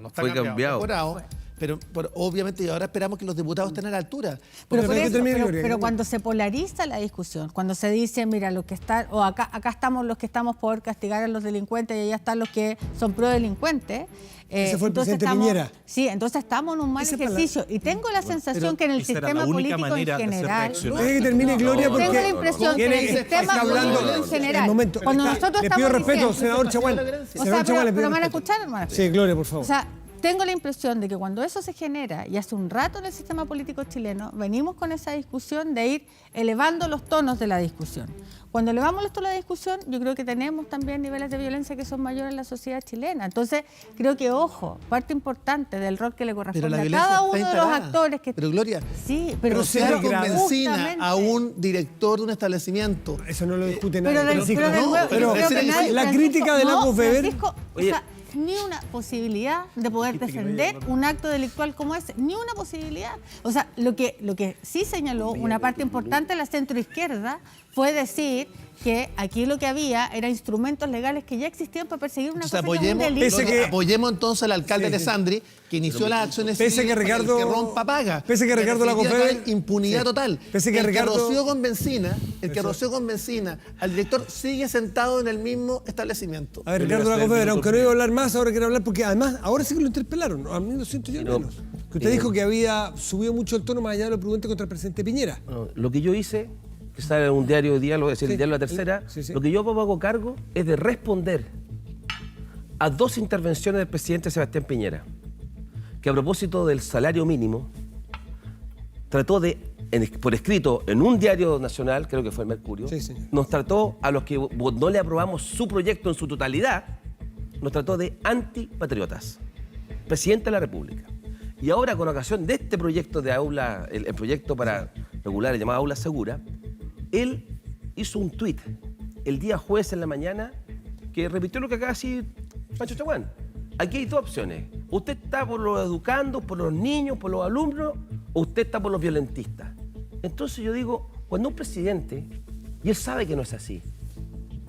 No está Fue cambiado. mejorado, pero obviamente y ahora esperamos que los diputados estén a la altura. Pero, Pero por que eso, termine, pero- Gloria, pero que- cuando se polariza la discusión, cuando se dice, mira, lo que está, o acá estamos los que estamos por castigar a los delincuentes y allá están los que son pro delincuentes. Ese fue el entonces presidente estamos- Piñera. Sí, entonces estamos en un mal Ese ejercicio. Y tengo la sensación que en el esa era sistema la única político en manera de hacer general. reaccionar. Deje que termine Gloria porque... Tengo la impresión que en el Tiene- sistema está hablando- político en general. El momento. Cuando Está- nosotros le pido estamos respeto, diciendo- senador Chaguán. O Senador sea, Chaguán, le pero pido me van a respeto. escuchar, hermano. Sí, Gloria, por favor. O sea, tengo la impresión de que cuando eso se genera, y hace un rato en el sistema político chileno, venimos con esa discusión de ir elevando los tonos de la discusión. Cuando elevamos los tonos de la discusión, yo creo que tenemos también niveles de violencia que son mayores en la sociedad chilena. Entonces, creo que, ojo, parte importante del rol que le Pero corresponde la a violencia cada está uno de los instalada. actores que... Pero Gloria, Sí, Pero pero se usted degrada. con benzina justamente- a un director de un establecimiento. Eso no lo discute Pero nadie. del- Francisco. pero del no, nuevo- pero yo creo ese que es nadie- la Francisco, crítica de Lagos Weber- Francisco, Oye. o sea, ni una posibilidad de poder defender un acto delictual como ese, ni una posibilidad. O sea, lo que sí señaló una parte importante de la centroizquierda fue decir que aquí lo que había era instrumentos legales que ya existían para perseguir una cosa que es un delito. Apoyemos entonces al alcalde Alessandri, que inició las acciones pese que Ricardo, el que rompa paga. Pese que Ricardo Lagos-Weber, impunidad total. Pese que el Ricardo, que roció con benzina, al director sigue sentado en el mismo establecimiento. A ver, Ricardo Lagos-Weber, aunque no iba a hablar más, ahora quiero hablar porque además ahora sí que lo interpelaron. A mí lo siento yo menos. Que usted dijo que había subido mucho el tono más allá de lo prudente contra el presidente Piñera. No, lo que yo hice, que sale en un diario de día, lo voy a decir, el diario La Tercera, lo que yo me hago cargo es de responder a 2 intervenciones del presidente Sebastián Piñera, que a propósito del salario mínimo, trató de, por escrito en un diario nacional, creo que fue el Mercurio, nos trató a los que no le aprobamos su proyecto en su totalidad, nos trató de antipatriotas. Presidente de la República. Y ahora, con ocasión de este proyecto de aula, el proyecto para regular el llamado Aula Segura, él hizo un tuit el día jueves en la mañana que repitió lo que acaba de decir Pancho Chaguán. Aquí hay 2 opciones. Usted está por los educandos, por los niños, por los alumnos, o usted está por los violentistas. Entonces yo digo, cuando un presidente, y él sabe que no es así,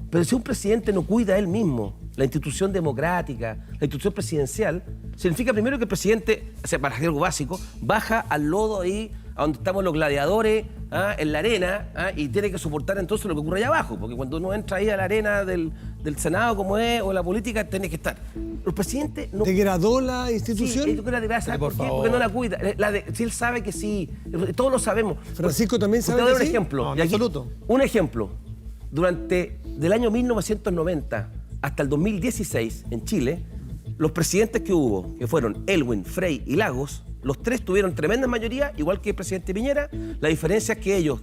pero si un presidente no cuida a él mismo, la institución democrática, la institución presidencial, significa primero que el presidente, o sea, para hacer algo básico, baja al lodo ahí, a donde estamos los gladiadores, en la arena, y tiene que soportar entonces lo que ocurre allá abajo, porque cuando uno entra ahí a la arena del Senado, como es, o la política, tiene que estar. El presidente no... ¿Degradó la institución? Sí, yo creo que la ¿sabe por qué? Porque no la cuida. Si él sabe que sí, todos lo sabemos. Francisco también sabe que sí. Un ejemplo. No, en absoluto. Un ejemplo. Durante del año 1990 hasta el 2016 en Chile, los presidentes que hubo, que fueron Elwin, Frey y Lagos, los 3 tuvieron tremenda mayoría, igual que el presidente Piñera. La diferencia es que ellos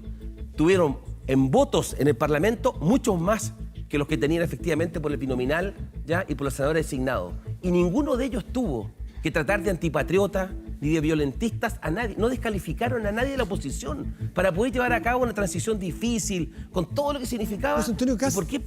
tuvieron en votos en el Parlamento muchos más que los que tenían efectivamente por el binominal, ¿ya? Y por los senadores designados. Y ninguno de ellos tuvo que tratar de antipatriotas ni de violentistas a nadie. No descalificaron a nadie de la oposición para poder llevar a cabo una transición difícil, con todo lo que significaba. José Antonio Kast, ¿Por qué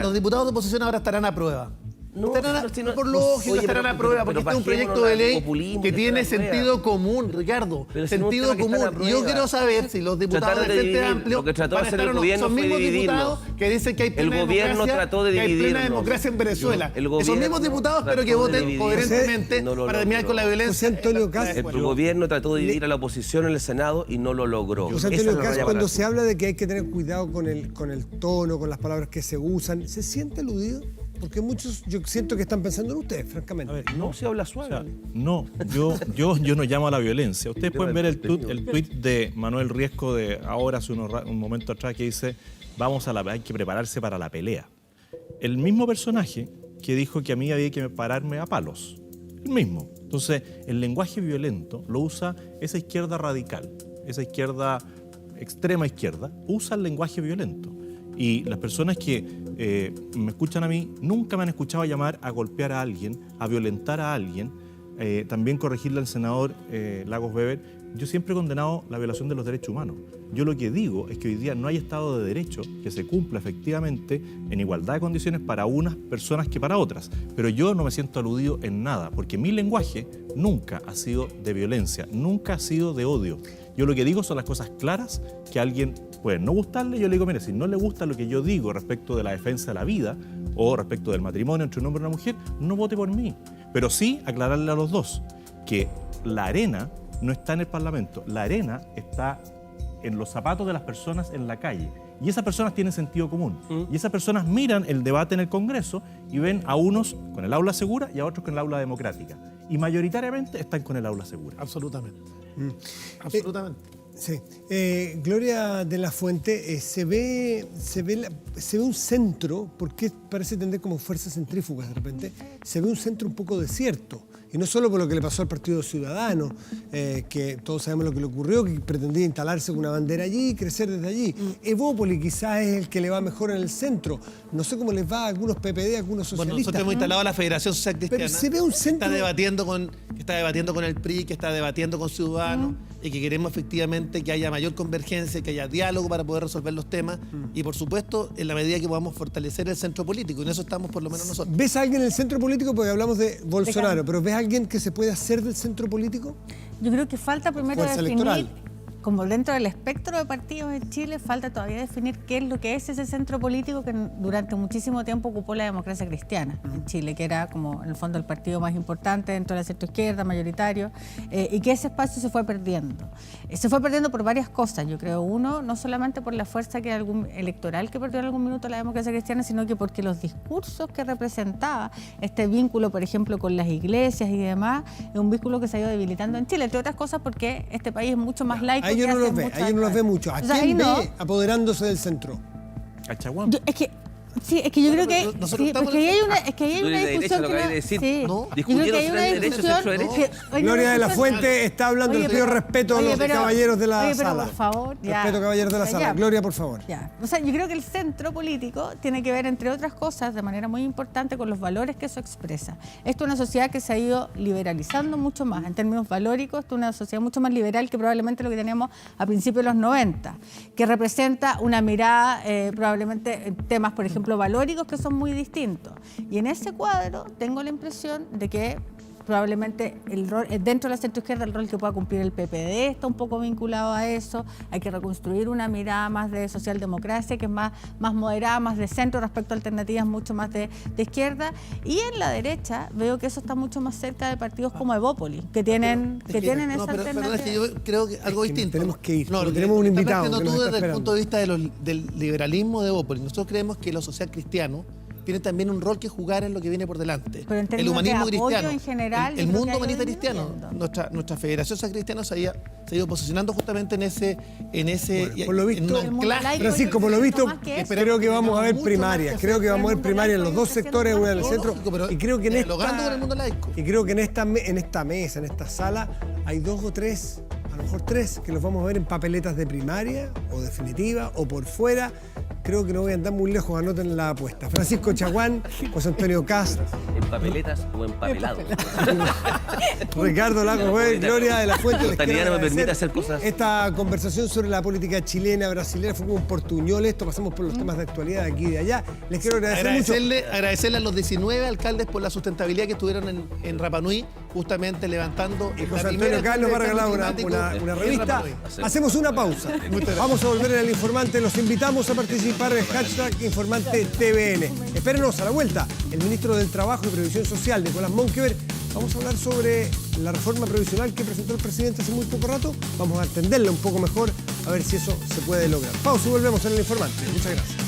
los diputados de oposición ahora estarán a prueba? No, por lógica estarán a prueba, porque este es un proyecto de ley que tiene sentido común, Ricardo. Sentido común. Y yo quiero saber si los diputados del Frente Amplio van a estar o no. Son mismos diputados que dicen que hay plena democracia en Venezuela. Esos mismos diputados, pero que voten coherentemente para terminar con la violencia. El gobierno trató de dividir a la oposición en el Senado y no lo logró. José Antonio Kast, cuando se habla de que hay que tener cuidado con el tono, con las palabras que se usan, ¿se siente aludido? Porque muchos, yo siento que están pensando en ustedes, francamente. A ver, no se habla suave. O sea, no, yo no llamo a la violencia. Ustedes pueden ver el tuit de Manuel Riesco de ahora, hace un momento atrás, que dice, hay que prepararse para la pelea. El mismo personaje que dijo que a mí había que pararme a palos. El mismo. Entonces, el lenguaje violento lo usa esa izquierda radical, esa izquierda, extrema izquierda, usa el lenguaje violento. Y las personas que me escuchan a mí nunca me han escuchado llamar a golpear a alguien, a violentar a alguien, también corregirle al senador Lagos-Weber. Yo siempre he condenado la violación de los derechos humanos. Yo lo que digo es que hoy día no hay Estado de Derecho que se cumpla efectivamente en igualdad de condiciones para unas personas que para otras. Pero yo no me siento aludido en nada, porque mi lenguaje nunca ha sido de violencia, nunca ha sido de odio. Yo lo que digo son las cosas claras que a alguien puede no gustarle. Yo le digo, mire, si no le gusta lo que yo digo respecto de la defensa de la vida o respecto del matrimonio entre un hombre y una mujer, no vote por mí. Pero sí aclararle a los dos que la arena no está en el Parlamento, la arena está en los zapatos de las personas en la calle. Y esas personas tienen sentido común. Y esas personas miran el debate en el Congreso y ven a unos con el aula segura y a otros con el aula democrática. Y mayoritariamente están con el aula segura. Absolutamente. Absolutamente. Sí. Gloria de la Fuente, se ve un centro, porque parece tener como fuerzas centrífugas de repente, se ve un centro un poco desierto. Y no solo por lo que le pasó al Partido Ciudadano, que todos sabemos lo que le ocurrió, que pretendía instalarse con una bandera allí y crecer desde allí. Evópoli quizás es el que le va mejor en el centro. No sé cómo les va a algunos PPD, a algunos socialistas. Bueno, nosotros hemos instalado a la Federación Social Cristiana. Pero se ve un centro... que está debatiendo con el PRI, que está debatiendo con Ciudadanos, y que queremos efectivamente que haya mayor convergencia, que haya diálogo para poder resolver los temas. Y por supuesto, en la medida que podamos fortalecer el centro político. Y en eso estamos por lo menos nosotros. ¿Ves a alguien en el centro político? Porque hablamos de Bolsonaro, pero ¿ves a alguien que se puede hacer del centro político? Yo creo que falta primero Fuerza definir electoral. como dentro del espectro de partidos en Chile, falta todavía definir qué es lo que es ese centro político que durante muchísimo tiempo ocupó la Democracia Cristiana en Chile, que era como en el fondo el partido más importante dentro de la centroizquierda, mayoritario, y que ese espacio se fue perdiendo. Se fue perdiendo por varias cosas, yo creo. Uno, no solamente por la fuerza electoral que perdió en algún minuto la Democracia Cristiana, sino que porque los discursos que representaba este vínculo, por ejemplo, con las iglesias y demás, es un vínculo que se ha ido debilitando en Chile, entre otras cosas porque este país es mucho más laico. Ahí uno los ve, ahí uno los ve mucho. ¿A quién ve apoderándose del centro? A Chaguán. Sí, es que yo creo que nosotros sí, porque ahí hay una discusión que ¿no? yo creo que hay una discusión Gloria de la Fuente está hablando, le pido respeto a los caballeros de la sala. Por favor, ya. Respeto, caballeros de la sala. Gloria, por favor. Ya. O sea, yo creo que el centro político tiene que ver, entre otras cosas, de manera muy importante, con los valores que eso expresa. Esto es una sociedad que se ha ido liberalizando mucho más, en términos valóricos, esto es una sociedad mucho más liberal que probablemente lo que teníamos a principios de los 90, que representa una mirada, probablemente, en temas, por ejemplo, valóricos que son muy distintos. Y en ese cuadro tengo la impresión de que probablemente el rol, dentro de la centroizquierda, el rol que pueda cumplir el PPD está un poco vinculado a eso. Hay que reconstruir una mirada más de socialdemocracia, que es más moderada, más de centro respecto a alternativas mucho más de izquierda. Y en la derecha veo que eso está mucho más cerca de partidos como Evópolis, que tienen esa alternativa. Pero es que yo creo que algo distinto. Tenemos que ir, no, tenemos un invitado. Tú que nos está desde el esperando. punto de vista del liberalismo de Evópolis. Nosotros creemos que lo social cristiano tiene también un rol que jugar en lo que viene por delante. Pero en el términos humanismo de apoyo cristiano, en general, el yo creo mundo que ha ido humanista cristiano, disminuyendo. nuestra Federación San Cristiana se ha ido posicionando justamente en ese Bueno, por lo visto, en un anclaje. Francisco, por lo visto, Más que eso. creo que vamos a ver Mucho primarias. más que Creo que vamos a ver mundo primarias en laico los dos y creciendo sectores, una en el más. centro. Lógico, pero Y creo que en dialogando con el mundo laico. Y creo que en esta mesa, en esta sala, hay 2 o 3, a lo mejor 3, que los vamos a ver en papeletas de primaria o definitiva o por fuera. Creo que no voy a andar muy lejos, anoten la apuesta. Francisco Chaguán, José Antonio Cast, ¿En papeletas o empapelados? Ricardo Lago, Gloria de la Fuente. La Les quiero no me permite agradecer hacer cosas. Esta conversación sobre la política chilena, brasilera, fue como un portuñol esto, pasamos por los temas de actualidad de aquí y de allá. Les quiero agradecer mucho. Agradecerle a los 19 alcaldes por la sustentabilidad que estuvieron en Rapa Nui, justamente levantando. Y José Antonio Cast nos va a regalar una revista. Hacemos una pausa. Vamos a volver en El Informante. Los invitamos a participar en el hashtag InformanteTVN. Espérenos a la vuelta. El ministro del Trabajo y Previsión Social, Nicolás Monkever. Vamos a hablar sobre la reforma previsional que presentó el presidente hace muy poco rato. Vamos a entenderla un poco mejor, a ver si eso se puede lograr. Pausa y volvemos en El Informante. Muchas gracias.